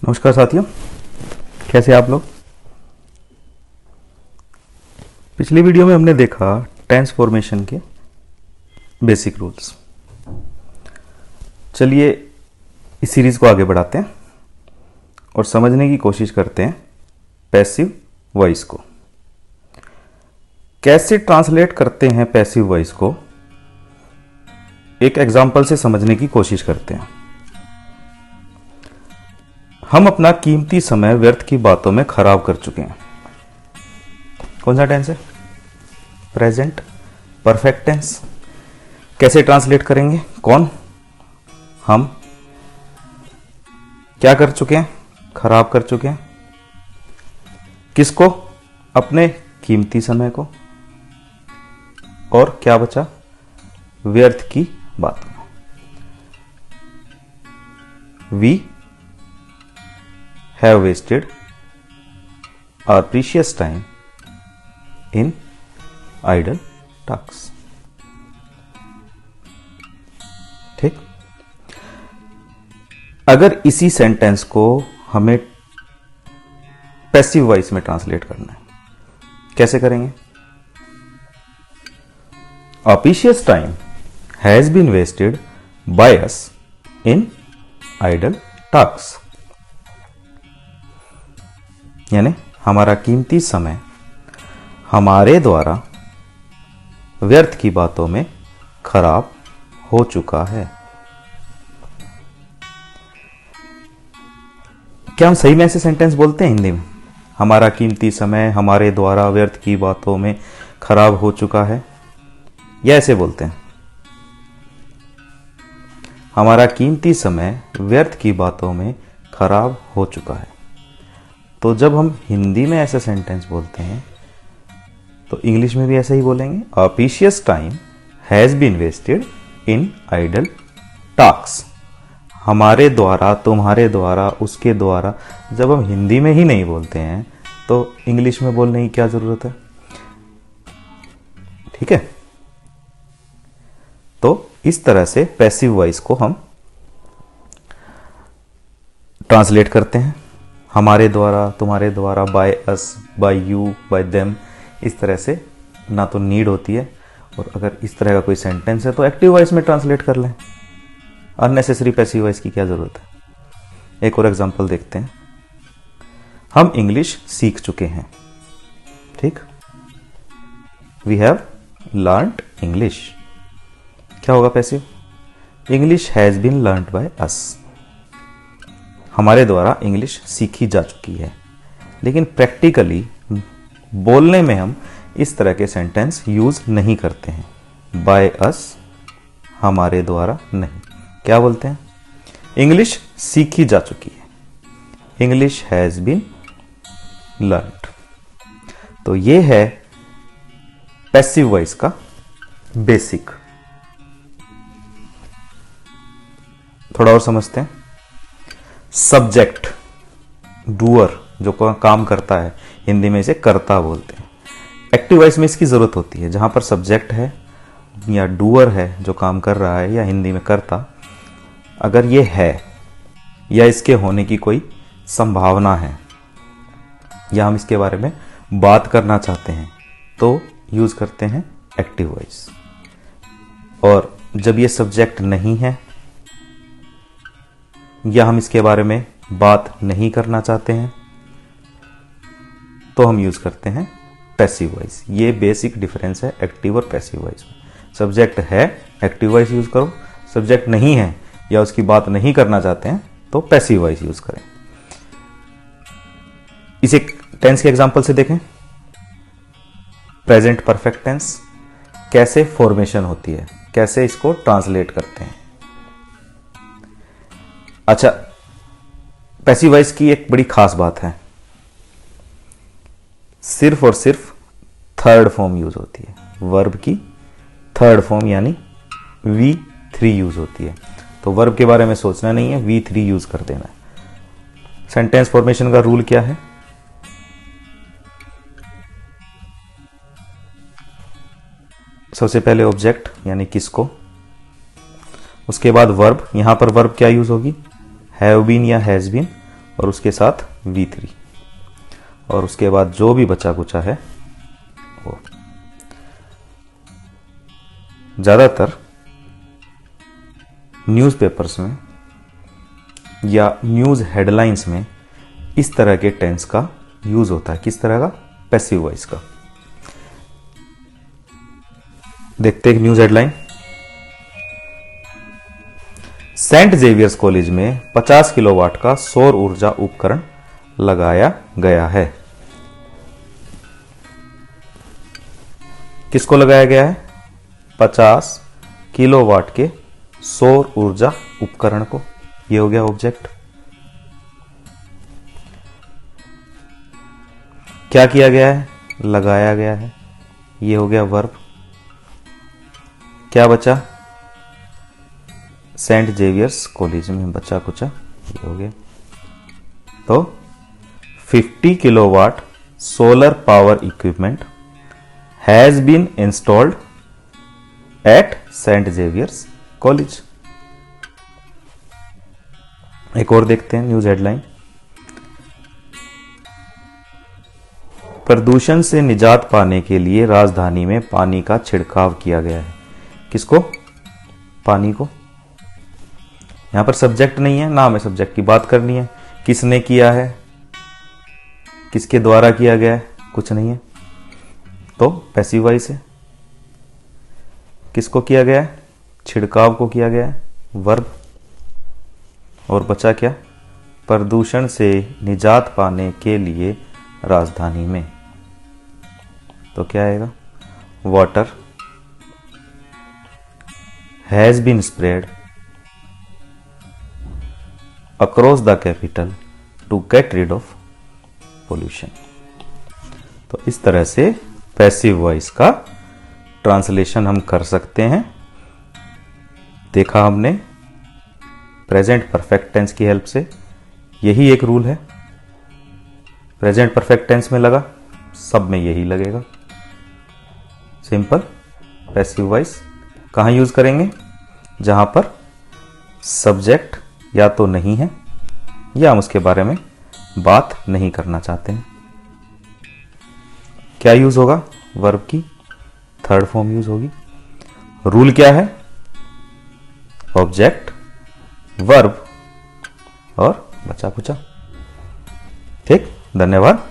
नमस्कार साथियों, कैसे आप लोग। पिछली वीडियो में हमने देखा टेंस फॉर्मेशन के बेसिक रूल्स। चलिए इस सीरीज को आगे बढ़ाते हैं और समझने की कोशिश करते हैं पैसिव वॉइस को। कैसे ट्रांसलेट करते हैं पैसिव वॉइस को, एक एग्जाम्पल से समझने की कोशिश करते हैं। हम अपना कीमती समय व्यर्थ की बातों में खराब कर चुके हैं। कौन सा टेंस है? Present perfect tense. कैसे ट्रांसलेट करेंगे? कौन? हम। क्या कर चुके हैं? खराब कर चुके हैं। किसको? अपने कीमती समय को। और क्या बचा? व्यर्थ की बातों में। We have wasted our precious time in idle talks। ठीक। अगर इसी सेंटेंस को हमें पैसिव वॉइस में ट्रांसलेट करना है, कैसे करेंगे? Our precious time has been wasted by us in idle talks। यानी हमारा कीमती समय हमारे द्वारा व्यर्थ की बातों में खराब हो चुका है। क्या हम सही में ऐसे सेंटेंस बोलते हैं हिंदी में? हमारा कीमती समय हमारे द्वारा व्यर्थ की बातों में खराब हो चुका है, या ऐसे बोलते हैं हमारा कीमती समय व्यर्थ की बातों में खराब हो चुका है? तो जब हम हिंदी में ऐसा सेंटेंस बोलते हैं तो इंग्लिश में भी ऐसा ही बोलेंगे। A precious time has been wasted in idle talks. हमारे द्वारा, तुम्हारे द्वारा, उसके द्वारा। जब हम हिंदी में ही नहीं बोलते हैं तो इंग्लिश में बोलने की क्या जरूरत है? ठीक है। तो इस तरह से पैसिव वॉइस को हम ट्रांसलेट करते हैं। हमारे द्वारा, तुम्हारे द्वारा, by us, by you, by them. इस तरह से ना तो नीड होती है, और अगर इस तरह का कोई सेंटेंस है तो एक्टिव वॉइस में ट्रांसलेट कर लें। अननेसेसरी पैसिव वॉइस की क्या जरूरत है? एक और एग्जांपल देखते हैं। हम इंग्लिश सीख चुके हैं। ठीक। We have learned English. क्या होगा passive? English has been learned by us. हमारे द्वारा इंग्लिश सीखी जा चुकी है। लेकिन प्रैक्टिकली बोलने में हम इस तरह के सेंटेंस यूज नहीं करते हैं। बाय अस, हमारे द्वारा नहीं। क्या बोलते हैं? इंग्लिश सीखी जा चुकी है। English has been learned. तो ये है पैसिव वॉइस का बेसिक। थोड़ा और समझते हैं। सब्जेक्ट, डूअर, जो काम करता है, हिंदी में इसे कर्ता बोलते हैं। एक्टिव वॉइस में इसकी जरूरत होती है। जहां पर सब्जेक्ट है या डूअर है जो काम कर रहा है, या हिंदी में कर्ता, अगर ये है या इसके होने की कोई संभावना है, या हम इसके बारे में बात करना चाहते हैं, तो यूज करते हैं एक्टिव वॉइस। और जब ये सब्जेक्ट नहीं है या हम इसके बारे में बात नहीं करना चाहते हैं तो हम यूज करते हैं पैसिव वॉइस। ये बेसिक डिफरेंस है एक्टिव और पैसिव वॉइस में। सब्जेक्ट है, एक्टिव वॉइस यूज करो। सब्जेक्ट नहीं है या उसकी बात नहीं करना चाहते हैं तो पैसिव वॉइस यूज करें। इसे टेंस के एग्जांपल से देखें। प्रेजेंट परफेक्ट टेंस कैसे फॉर्मेशन होती है, कैसे इसको ट्रांसलेट करते हैं। अच्छा, पैसिव वॉइस की एक बड़ी खास बात है, सिर्फ और सिर्फ थर्ड फॉर्म यूज होती है। वर्ब की थर्ड फॉर्म यानी V3 यूज होती है। तो वर्ब के बारे में सोचना नहीं है, V3 यूज कर देना है। सेंटेंस फॉर्मेशन का रूल क्या है? सबसे पहले ऑब्जेक्ट यानी किसको, उसके बाद वर्ब। यहां पर वर्ब क्या यूज होगी? हैव बीन या हैज बीन, और उसके साथ V3 और उसके बाद जो भी बचा कुचा है वो। ज़्यादातर न्यूज़पेपर्स में या न्यूज़ हेडलाइंस में इस तरह के टेंस का यूज होता है। किस तरह का? पैसिव वॉइस का। देखते हैं news headline. Saint Xavier's College में 50 किलोवाट का सौर ऊर्जा उपकरण लगाया गया है। किसको लगाया गया है? 50 किलोवाट के सौर ऊर्जा उपकरण को। ये हो गया ऑब्जेक्ट। क्या किया गया है? लगाया गया है। ये हो गया वर्ब। क्या बचा? सेंट जेवियर्स कॉलेज में बचा कुचा, ये हो गया। तो 50 kilowatt solar power equipment has been installed at Saint Xavier's College. एक और देखते हैं न्यूज हेडलाइन। प्रदूषण से निजात पाने के लिए राजधानी में पानी का छिड़काव किया गया है। किसको? पानी को। यहां पर सब्जेक्ट नहीं है ना, हमें सब्जेक्ट की बात करनी है। किसने किया है, किसके द्वारा किया गया है, कुछ नहीं है, तो पैसिव वॉइस है। किसको किया गया है? छिड़काव को किया गया है, वर्ब। और बचा क्या? प्रदूषण से निजात पाने के लिए राजधानी में, तो क्या आएगा? Water has been spread across the capital to get rid of pollution. तो इस तरह से पैसिव वॉइस का ट्रांसलेशन हम कर सकते हैं। देखा हमने प्रेजेंट परफेक्ट टेंस की हेल्प से। यही एक रूल है। प्रेजेंट परफेक्ट टेंस में लगा, सब में यही लगेगा। सिंपल। पैसिव वॉइस कहां यूज करेंगे? जहां पर सब्जेक्ट या तो नहीं है या हम उसके बारे में बात नहीं करना चाहते हैं। क्या यूज होगा? वर्ब की थर्ड फॉर्म यूज होगी। रूल क्या है? ऑब्जेक्ट, वर्ब और बचा कुचा। ठीक, धन्यवाद।